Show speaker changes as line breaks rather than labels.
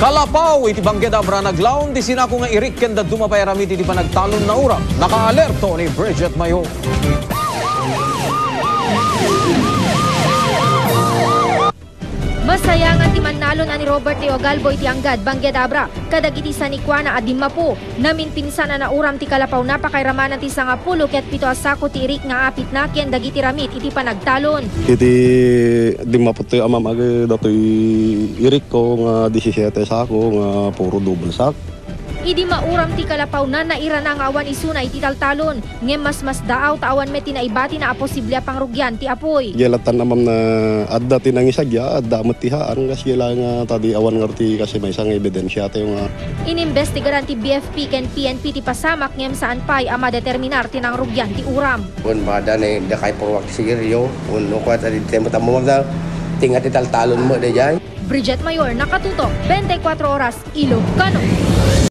Kalapaw iti Banggedabra naglaon di sinako nga irik kenda dumapay ramit iti panagtalon na uram. Naka-alerto ni Bridget Mayo.
Masaya nga ti manalon ani Robert Teo Galbo iti Anggad Banggedabra kadagiti sanikwana a dimmapu namin pinsan na uram ti Kalapaw napakairamanan ti 10 ket 7 asako ti irik nga apit na ken dagiti ramit iti panagtalon.
Iti dimmapu ti amam agi datoy irik ko nga 17 sako nga puro double sak.
Idi mauram ti Kalapaw na naira na nga awan isuna iti taltalon. Ngem mas daaw tawan met tinaibati na posible pangrugyan ti apoy.
Gelatan amam na adda tinangisagya adda matihaan kasi lang tadi awan ngerti kasi may isang ebidensya tayo nga.
Inimbestigaran ti BFP ken PNP ti pasamak ngem saan pay ama determinar tinangrugyan ti uram.
Un bada na da kay porwak sigiryo un ko at tempo tamo na tingat ti taltalon mo dayay.
Bridget Mayor nakatutok 24 oras Ilocano.